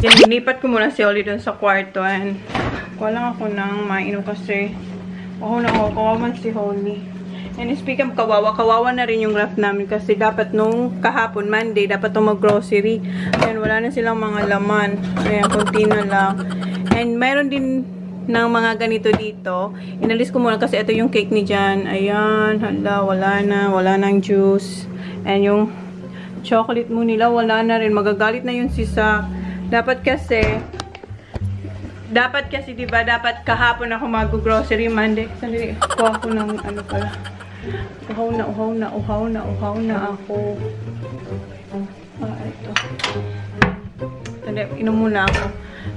Yan, nilipat ko muna si Oli dun sa kwarto. And wala ako nang mainom kasi kawawa si Holly. And speaking of kawawa na rin yung ref namin kasi dapat nung kahapon, Monday, dapat itong mag-grocery. And wala na silang mga laman. Ayan, kunti na lang. And mayroon din ng mga ganito dito. Inalis ko muna kasi ito yung cake ni Jan. Ayan, hala, wala nang juice. And yung chocolate mo nila, wala na rin. Magagalit na yun si Sak. Dapat kasi, diba, dapat kahapon ako mag-grocery Monday. Sandali, kuha ko ng ano pala. Uhaw na ako. Ito. Sandali, inom muna ako.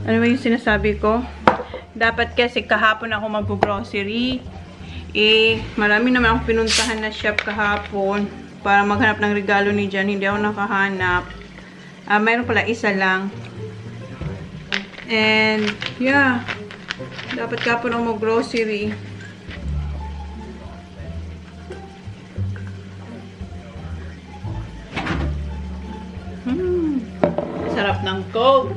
Ano ba yung sinasabi ko? Dapat kasi kahapon ako mag-grocery. Marami naman akong pinuntahan na shop kahapon para maghanap ng regalo ni Jan. Hindi ako nakahanap. Mayroon pala isa lang. And, yeah. Dapat kahapon ako mag-grocery. Sarap ng Coke.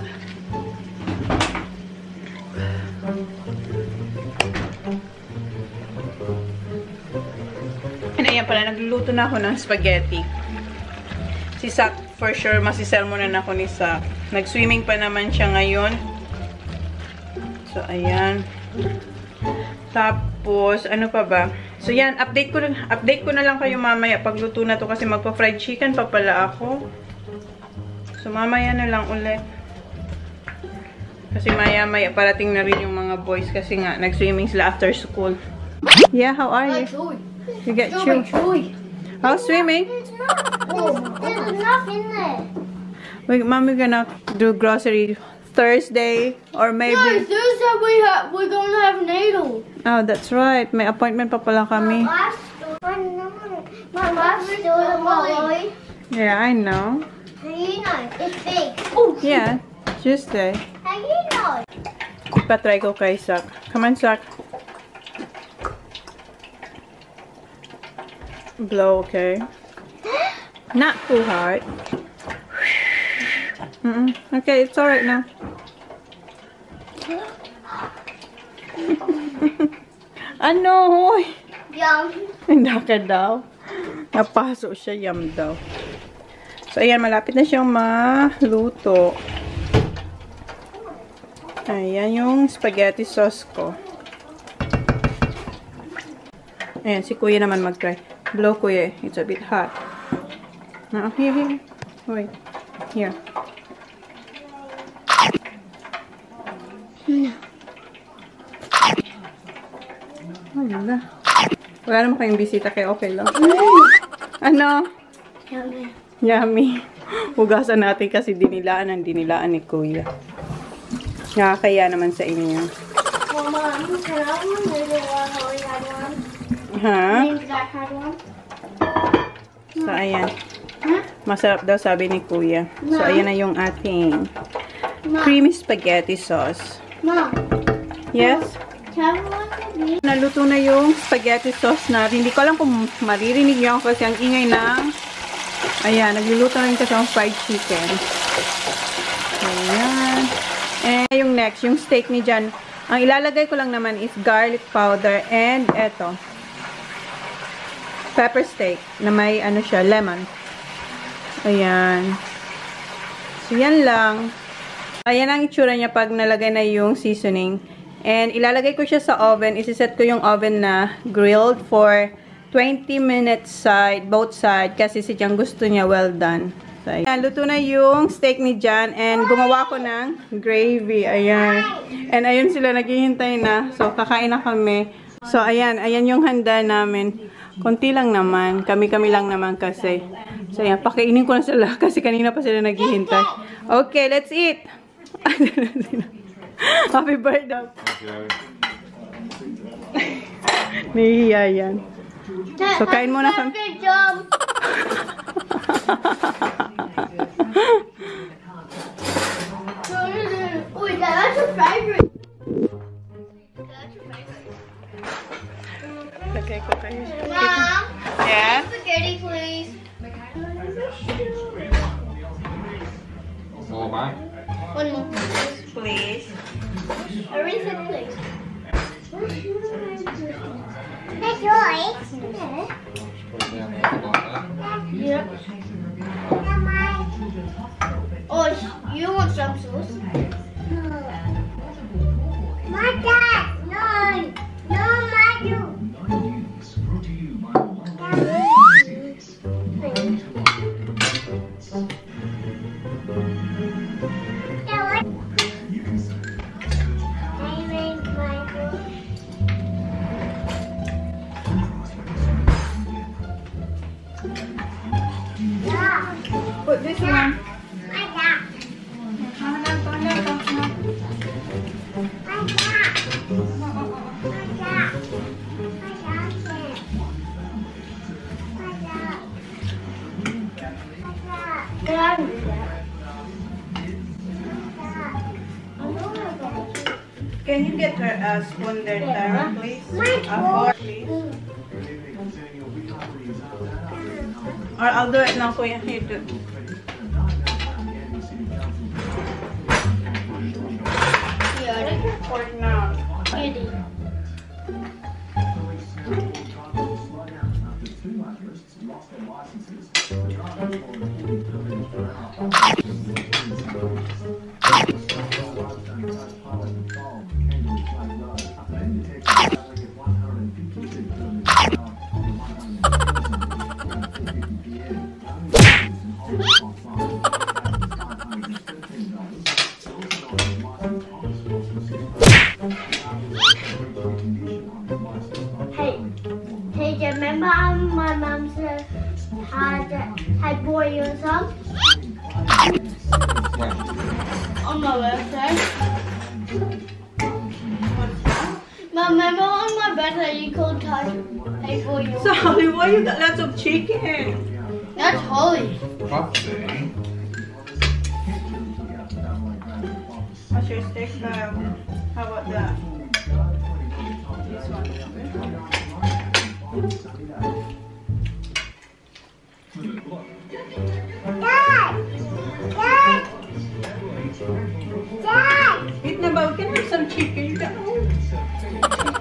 And ayan pala, nagluluto na ako ng spaghetti. Si Sak, for sure, masisermonan ako ni Sak. Nag-swimming pa naman siya ngayon. So, ayan. Tapos, ano pa ba? So, yan, update ko na lang kayo mamaya pagluto na to kasi magpa-fried chicken pa pala ako. So, mamaya na lang ulit. Kasi maya-maya parating na rin yung mga boys kasi nga, nag-swimming sila after school. Yeah, how are you? You get chewy. How's swimming? There's nothing there. Mommy gonna do grocery Thursday or maybe. No, Thursday we're gonna have needles. Oh, that's right. May appointment pa pala kami. My life's still a Molly. Yeah, I know. How do you know? It's big. Oh, Yeah, Tuesday. how do you know? Patry ko kay Sak. Come on, Sak. Blow, okay? Not too hard. Okay, it's alright now. Ano? Hoy? Yum. Hindi ka daw. Napasok siya, yum daw. So, ayan, malapit na siyang maluto. Ayan yung spaghetti sauce ko. Ayan, si Kuya naman mag-try. Blow, Kuya. It's a bit hot. No, here. Wait. Here. Wala naman kayong bisita kaya okay lang. Ano? Yummy. Yummy. Hugasan natin kasi dinilaan ni Kuya. Nakakaya naman sa inyo. Mama, can I have one? Maybe Holly had one. Ha? Maybe Zach had one. So, ayan. Masarap daw sabi ni Kuya. So, ayan na yung ating creamy spaghetti sauce. Mom, Yes? can I have one with me? Naluto na yung spaghetti sauce natin. Hindi ko alam kung maririnig nyo kasi ang ingay ng ayan, nagluluto na rin kasi ang fried chicken. Ayan. And yung next, yung steak ni Jan. Ang ilalagay ko lang naman is garlic powder and eto. Pepper steak na may ano siya, lemon. Ayan. So, yan lang. Ayan ang itsura niya pag nalagay na yung seasoning. And ilalagay ko siya sa oven. Isiset ko yung oven na grilled for 20 minutes both side. Kasi si Jan gusto niya well done. So, ayan. Luto na yung steak ni Jan. And gumawa ko ng gravy. Ayan. And ayun sila naghihintay na. So, kakain na kami. So, ayan. Ayan yung handa namin. Konti lang naman. Kami-kami lang naman kasi. So, ayan. Pakainin ko na sila kasi kanina pa sila naghihintay. Okay, let's eat. Happy birthday. Nahihiya yan. So, kain muna kami. Good job. Wait, that's your favorite. That's your favorite. Lagay ko kayo. Mom, Yeah? spaghetti, please. Oh, man. One more. Please. I already said please. Hey, Joy. Yeah. Oh, you want some sauce? My dad, no, my you. Put this one. Can you get her a spoon there, Tara, please? A fork, please. Or I'll do it now, Kuya. Here, do. Yeah, take your Fork now. kitty. Hey, do you remember how my mum said had boiled some? On my birthday. Remember on my birthday you called hey boiled. Sorry, why you got lots of chicken? That's holy. What's your steak style? How about that? This one. Eat na ba? We can have some chicken. You can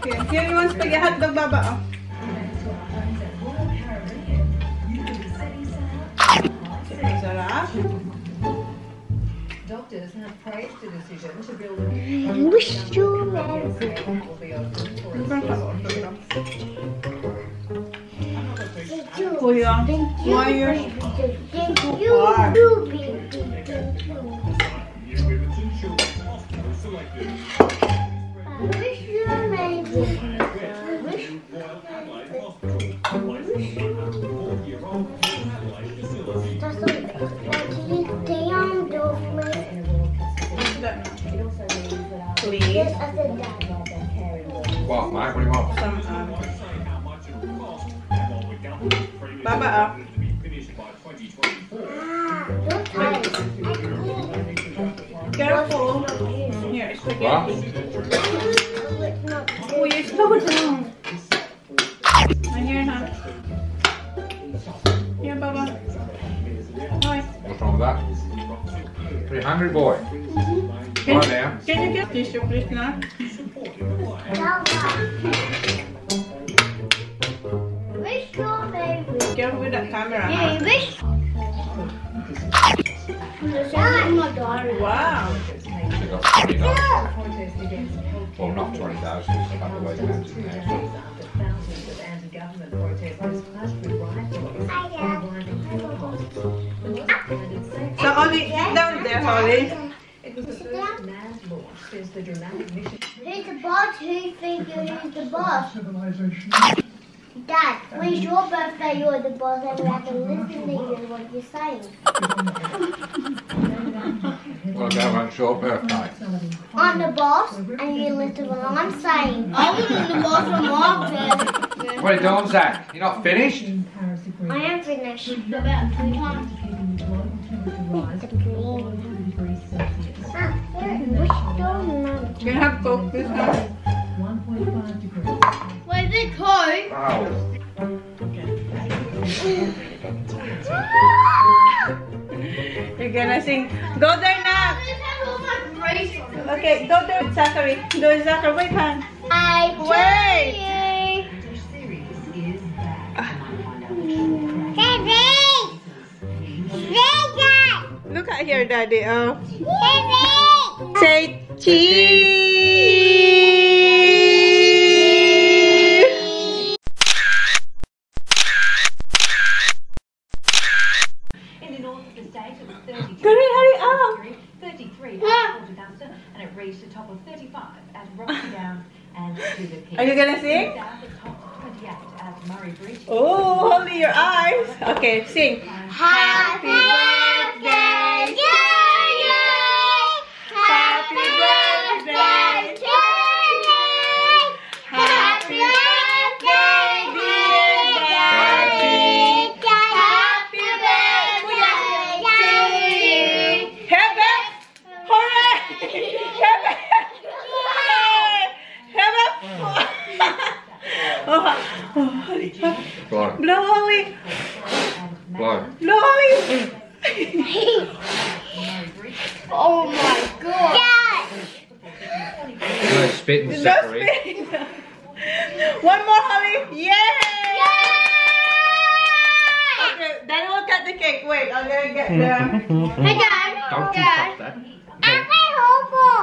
chicken. Here, you want spaghetti hotdog, Baba? Oh. Sarap. Doctors have praised the decision to build a Wish you merry. Kuya, why you're Thank so you. far? Wish you merry. Please. What, mate? What do you want? Some, Baba, up. Careful. Here, spaghetti. Oh, you slow down. And here, huh? Here, Baba. Hi. What's wrong with that? Pretty hungry boy. Right now. Can you get tissue, please, now? Wish you merry. Careful with that camera. Yeah, Huh? wish. My daughter. Wow. They got 20,000. Well, not 20,000. It's a couple of ways down to the next one. So, Ollie, sit down there, Ollie. Who's the boss? Who think who's the boss? Dad, when's your birthday? You're the boss and we have to listen to you what you're saying. Well, they have a short birthday. I'm the boss and you listen to what I'm saying. I wasn't the boss on my birthday. What are you doing, Zach? You're not finished? I am finished. About 2 times. Can you have Coke, please, now? Where's the Coke? Oh. You're gonna sing. Go there now. Okay, go do it, Zachary. Do it, Zachary. Wait, hon. Wait. Look at here, Daddy. Oh. Say cheese. In the north of the state, it was 33. Hurry up. 33 at Port Augusta, and it reached a top of 35 at Rocky Downs and to the Peak. Are you gonna sing? Down the top of 28 at Murray Bridge. Oh, only your eyes. Okay, sing. Happy birthday to you. Happy birthday to you. Happy birthday, dear Daddy. Happy birthday to you. Hip hip. Hooray! Hip hip. Hip hip. Oh, Holly. Blow. Blow, Holly. Blow. Blow, Holly. Oh my God. No spitting, No Zachary. spin. One more, Holly. Yay! Okay, Daddy will cut the cake. Wait, I'm gonna get the... Hey Dad. Don't you Dad. touch that.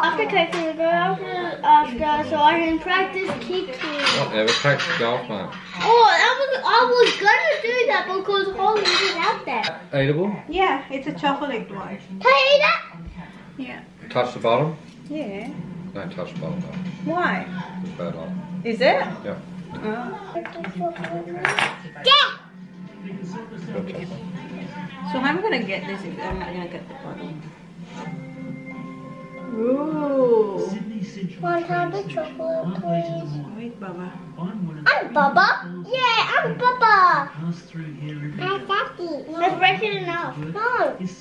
After taking it after, so I can practice kicking. Whatever, practice golf, mate. Oh, I was gonna do that because Holly is out there. Eatable? Yeah, it's a chocolate one. Can I eat that? Yeah. Touch the bottom? Yeah. Don't touch the bottom, though. Why? It's bad luck. Is it? Yeah. Oh. So I'm gonna get this. I'm not gonna get the bottom. Ooh. Want to have the chocolate, please? Wait, Baba. I'm Bubba. Yeah, I'm Bubba. I'm Daddy. Let's break it enough. Mom, let's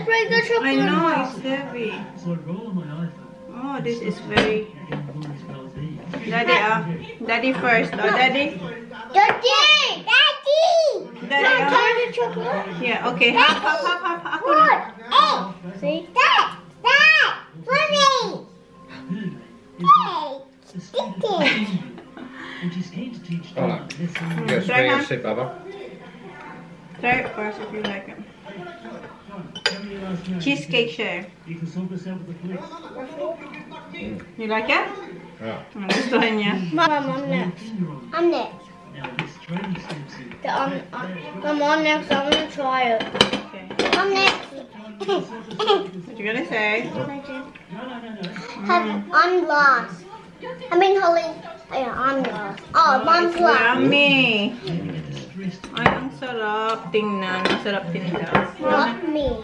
break the chocolate. I know enough. it's heavy. Oh, this is very. Daddy, Daddy first. Oh, Daddy. Daddy! Daddy. Can I have the chocolate? Yeah. Okay. Hop. Ako na. What? Hey! See? Dad! Funny! Hey! Sticky! Alright. Get Try, a huh? sip, Bubba. Try it first if you like it. Cheesecake share. You like it? Yeah. Gustuhan niya. Mom, I'm next. I'm next. I'm on next. I'm gonna try it. Okay. I'm next. What you gonna say? I'm last. I mean, Holly. Yeah, I'm last. Oh, Mom's last. Yummy! Ay, ang sarap. Tingnan. Ang sarap tinilas. Not me.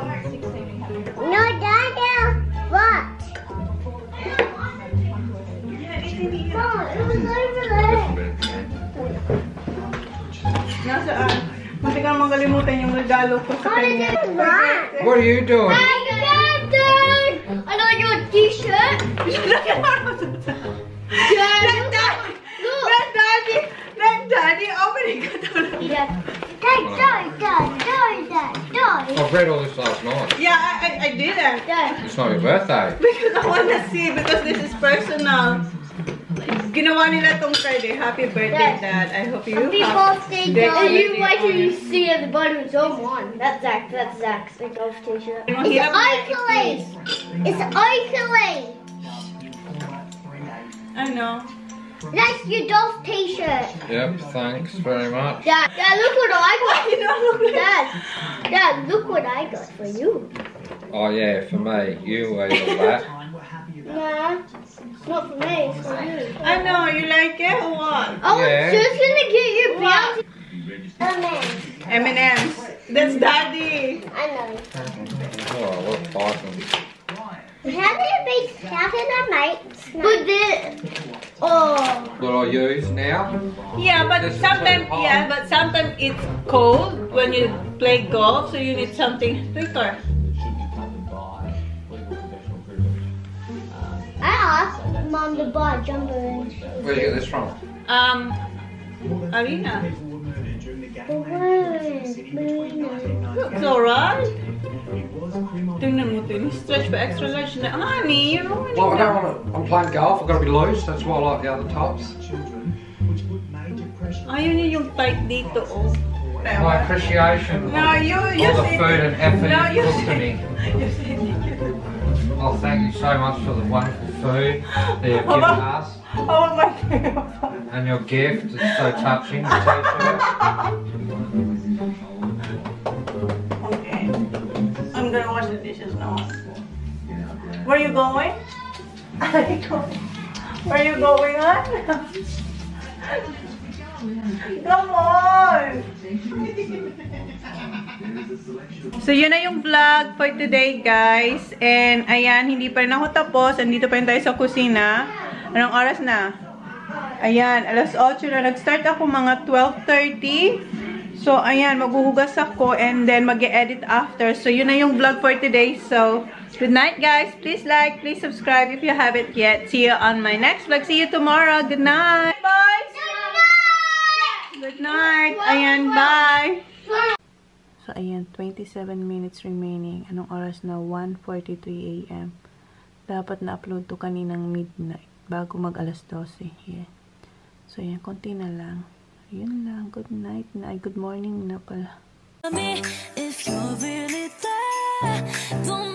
No, Dada. What? Mom, it was over there. Nasaan? Munti ka naman kalimutan yung regalo ko sa kanya. What are you doing? I got your t-shirt. Let Daddy open it. I've read all this last night. Yeah, I did it. It's not your birthday. Because I want to see, because this is personal. Ginawa nila tong card eh. Happy birthday, Dad. I hope you Happy have birthday, the Dad. quality You wait till you on- see at the bottom it's on one. That's Zach's the golf t-shirt. Ano, It's hirap na Ikaw. It's Ikaw. I know. That's your golf t-shirt. Yep, thanks very much. Dad, look what I got. You don't look like Dad, look what I got for you. Oh yeah, for me. You eat all that. Nah, not for me, it's for you. I know, you like it or what? I was Yeah. just gonna get you bouncy. M&M's. That's Daddy. I know. Oh, what Python. How did I make? But What I use now? Yeah, but This is sometimes, very hot. yeah, but sometimes it's cold when you play golf, so you need something thicker. I asked Mom to buy a jumper. Where'd you get this from? Arena. But where It's alright. Tingnan mo ito. Stretch pa extra large na. Honey, you know. Well, I don't want to. I'm playing golf. I've got to be loose. That's why I like the other tops. Ayaw niya yung tight dito, oh. My appreciation No, you of the said- food and effort No, you you put to me. You said Well, thank you so much for the wonderful food that you've given us. Oh my God. And your gift. It's so touching, the t-shirt. Okay. I'm gonna wash the dishes now. Where are you going? Where are you going on? Come on! So, yun na yung vlog for today, guys. And, ayan, hindi pa rin ako tapos. Andito pa rin tayo sa kusina. Anong oras na? Ayan, alas 8 na. Nag-start ako mga 12:30. So, ayan, maghuhugas ako and then mag-e-edit after. So, yun na yung vlog for today. So, good night, guys. Please like, please subscribe if you haven't yet. See you on my next vlog. See you tomorrow. Good night. Bye. Good night. Ayan, bye. So, ayan, 27 minutes remaining. Anong oras na? 1:43 AM. Dapat na-upload to kaninang midnight bago mag alas 12. Yeah. So, ayan, konti na lang. Yun lang. Good night na. Ay, good morning na pala. If you're really there, don't